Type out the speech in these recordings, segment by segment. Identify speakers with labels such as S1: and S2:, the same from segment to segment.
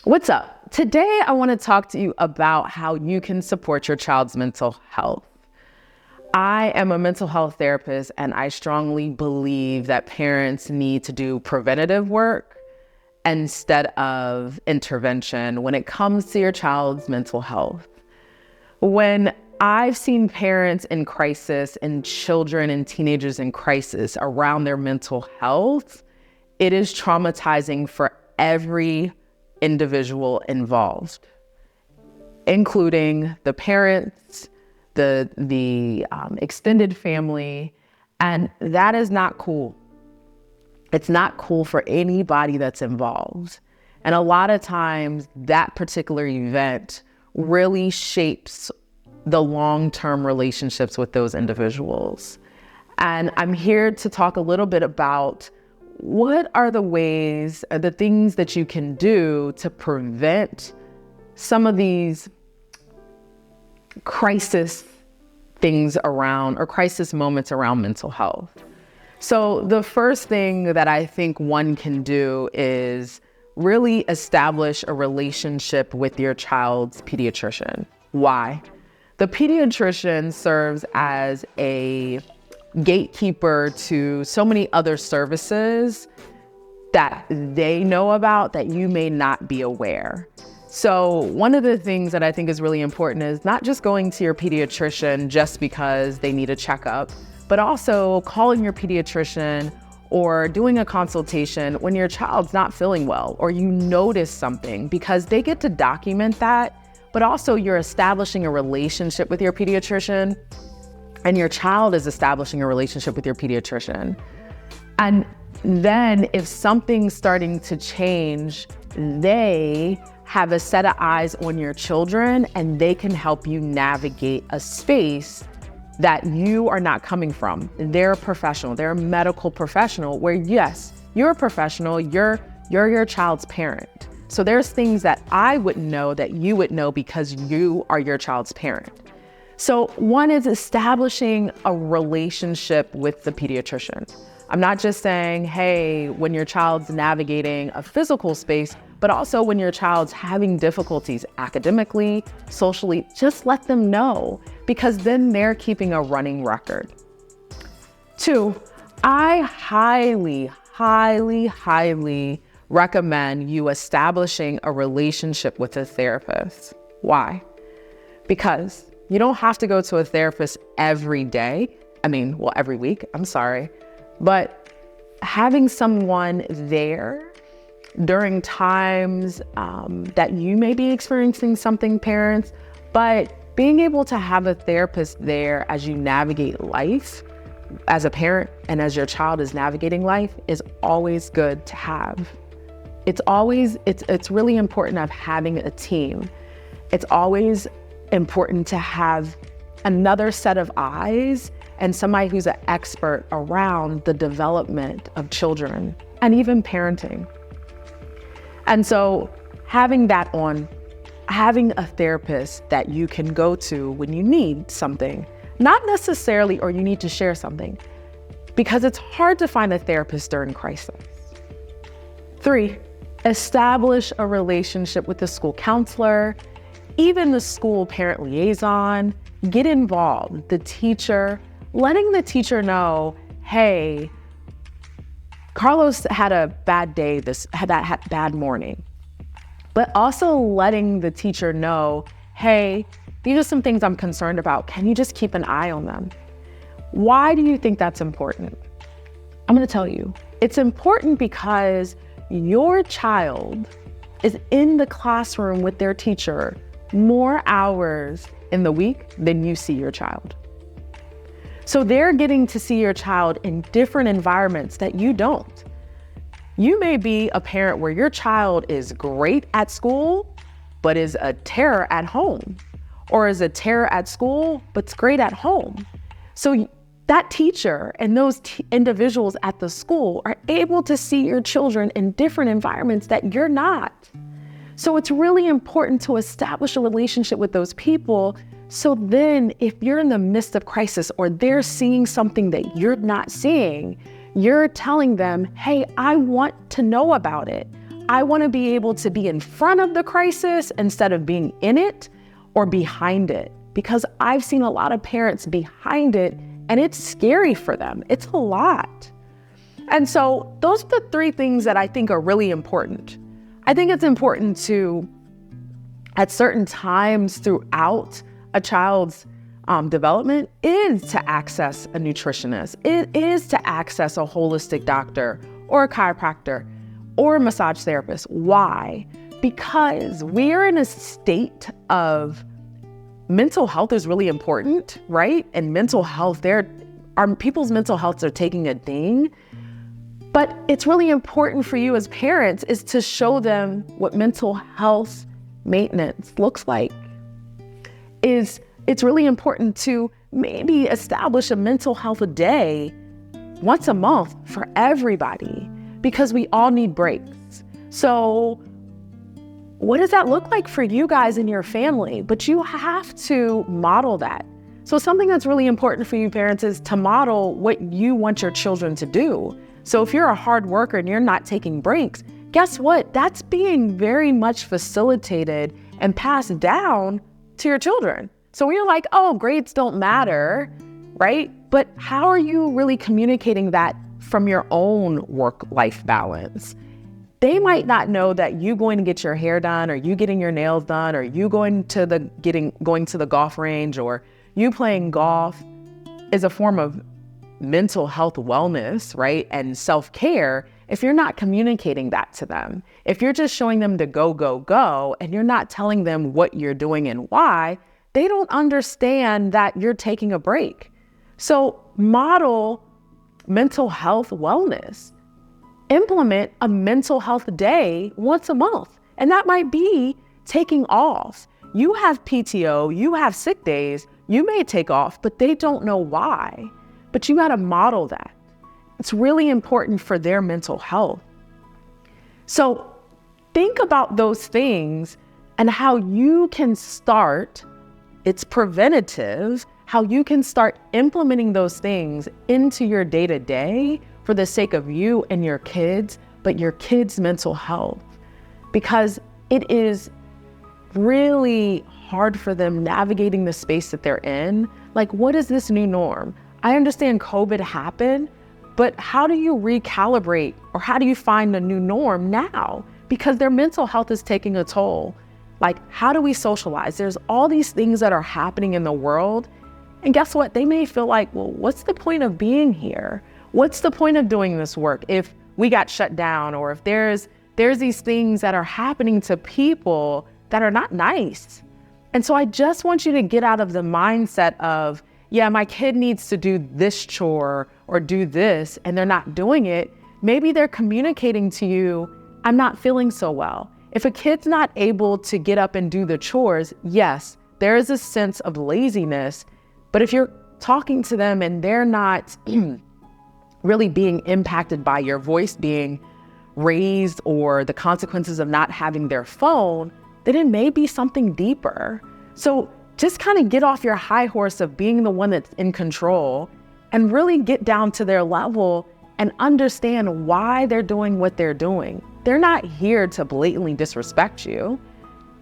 S1: What's up? Today, I want to talk to you about how you can support your child's mental health. I am a mental health therapist, and I strongly believe that parents need to do preventative work instead of intervention when it comes to your child's mental health. When I've seen parents in crisis and children and teenagers in crisis around their mental health, it is traumatizing for every individual involved, including the parents, the extended family, and that is not cool. It's not cool for anybody that's involved. And a lot of times that particular event really shapes the long-term relationships with those individuals. And I'm here to talk a little bit about what are the ways, the things that you can do to prevent some of these crisis things around, or crisis moments around mental health. So the first thing that I think one can do is really establish a relationship with your child's pediatrician. Why? The pediatrician serves as a gatekeeper to so many other services that they know about that you may not be aware. So one of the things that I think is really important is not just going to your pediatrician just because they need a checkup, but also calling your pediatrician or doing a consultation when your child's not feeling well or you notice something, because they get to document that, but also you're establishing a relationship with your pediatrician and your child is establishing a relationship with your pediatrician. And then if something's starting to change, they have a set of eyes on your children and they can help you navigate a space that you are not coming from. They're a professional, they're a medical professional where yes, you're a professional, you're your child's parent. So there's things that I wouldn't know that you would know because you are your child's parent. So one is establishing a relationship with the pediatrician. I'm not just saying, hey, when your child's navigating a physical space, but also when your child's having difficulties academically, socially, just let them know, because then they're keeping a running record. 2, I highly recommend you establishing a relationship with a therapist. Why? Because you don't have to go to a therapist every day. Every week, but having someone there during times that you may be experiencing something, parents, but being able to have a therapist there as you navigate life as a parent and as your child is navigating life is always good to have. It's really important of having a team. It's always important to have another set of eyes and somebody who's an expert around the development of children and even parenting. And so having a therapist that you can go to when you need something, not necessarily, or you need to share something, because it's hard to find a therapist during crisis. 3, establish a relationship with the school counselor, even the school parent liaison. Get involved, the teacher, letting the teacher know, hey, Carlos had a bad day, had bad morning. But also letting the teacher know, hey, these are some things I'm concerned about. Can you just keep an eye on them? Why do you think that's important? I'm gonna tell you. It's important because your child is in the classroom with their teacher more hours in the week than you see your child. So they're getting to see your child in different environments that you don't. You may be a parent where your child is great at school, but is a terror at home, or is a terror at school, but's great at home. So that teacher and those individuals at the school are able to see your children in different environments that you're not. So it's really important to establish a relationship with those people. So then if you're in the midst of crisis or they're seeing something that you're not seeing, you're telling them, hey, I want to know about it. I want to be able to be in front of the crisis instead of being in it or behind it, because I've seen a lot of parents behind it and it's scary for them. It's a lot. And so those are the three things that I think are really important. I think it's important to, at certain times throughout a child's development, is to access a nutritionist. It is to access a holistic doctor or a chiropractor or a massage therapist. Why? Because we're in a state of mental health is really important, right? And mental health, people's mental health are taking a ding. But it's really important for you as parents is to show them what mental health maintenance looks like. It's really important to maybe establish a mental health day once a month for everybody, because we all need breaks. So what does that look like for you guys in your family? But you have to model that. So something that's really important for you parents is to model what you want your children to do. So if you're a hard worker and you're not taking breaks, guess what? That's being very much facilitated and passed down to your children. So when you're like, oh, grades don't matter, right? But how are you really communicating that from your own work-life balance? They might not know that you going to get your hair done, or you getting your nails done, or you going to the golf range, or you playing golf is a form of mental health wellness, right? And self-care. If you're not communicating that to them, if you're just showing them to go, go, go, and you're not telling them what you're doing and why, they don't understand that you're taking a break. So model mental health wellness. Implement a mental health day once a month. And that might be taking off. You have PTO, you have sick days, you may take off, but they don't know why. But you got to model that. It's really important for their mental health. So think about those things and how you can start. It's preventative, how you can start implementing those things into your day-to-day for the sake of you and your kids, but your kids' mental health. Because it is really hard for them navigating the space that they're in. Like, what is this new norm? I understand COVID happened, but how do you recalibrate, or how do you find a new norm now? Because their mental health is taking a toll. Like, how do we socialize? There's all these things that are happening in the world. And guess what? They may feel like, well, what's the point of being here? What's the point of doing this work if we got shut down, or if there's these things that are happening to people that are not nice? And so I just want you to get out of the mindset of, yeah, my kid needs to do this chore or do this, and they're not doing it. Maybe they're communicating to you, I'm not feeling so well. If a kid's not able to get up and do the chores, yes, there is a sense of laziness. But if you're talking to them and they're not really being impacted by your voice being raised or the consequences of not having their phone, then it may be something deeper. So just kind of get off your high horse of being the one that's in control and really get down to their level and understand why they're doing what they're doing. They're not here to blatantly disrespect you.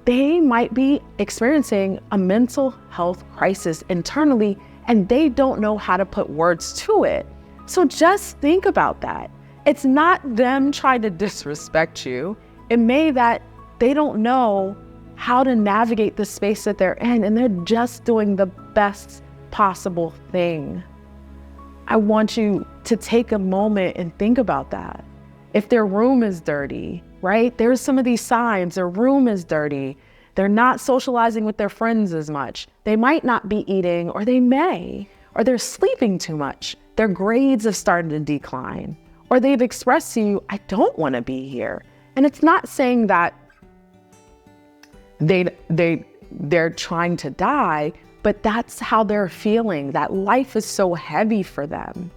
S1: They might be experiencing a mental health crisis internally, and they don't know how to put words to it. So just think about that. It's not them trying to disrespect you. It may that they don't know how to navigate the space that they're in, and they're just doing the best possible thing. I want you to take a moment and think about that. If their room is dirty, right? There's some of these signs. Their room is dirty. They're not socializing with their friends as much. They might not be eating, or they may, or they're sleeping too much. Their grades have started to decline, or they've expressed to you, I don't want to be here. And it's not saying that they're trying to die, but that's how they're feeling, that life is so heavy for them.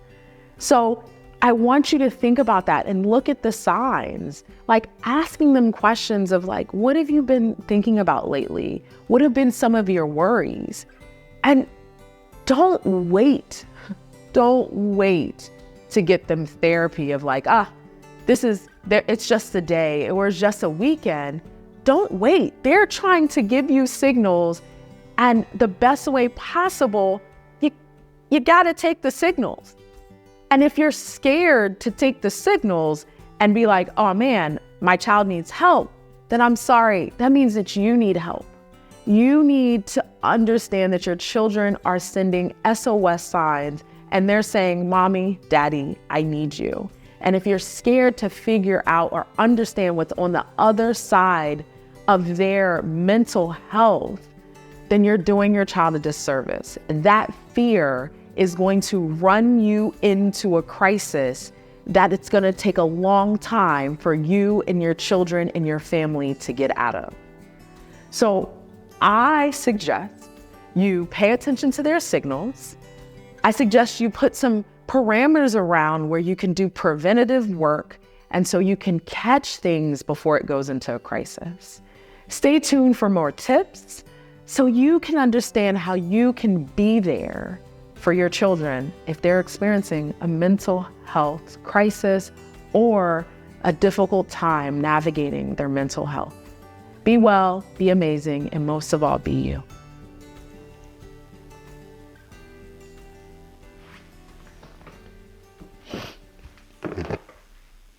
S1: So I want you to think about that and look at the signs, like asking them questions of like, what have you been thinking about lately? What have been some of your worries? And don't wait to get them therapy of like, it's just a day or it's just a weekend. Don't wait. They're trying to give you signals, and the best way possible, you gotta take the signals. And if you're scared to take the signals and be like, oh man, my child needs help, then I'm sorry, that means that you need help. You need to understand that your children are sending SOS signs and they're saying, mommy, daddy, I need you. And if you're scared to figure out or understand what's on the other side of their mental health, then you're doing your child a disservice. That fear is going to run you into a crisis that it's going to take a long time for you and your children and your family to get out of. So I suggest you pay attention to their signals. I suggest you put some parameters around where you can do preventative work, and so you can catch things before it goes into a crisis. Stay tuned for more tips so you can understand how you can be there for your children if they're experiencing a mental health crisis or a difficult time navigating their mental health. Be well, be amazing, and most of all, be you.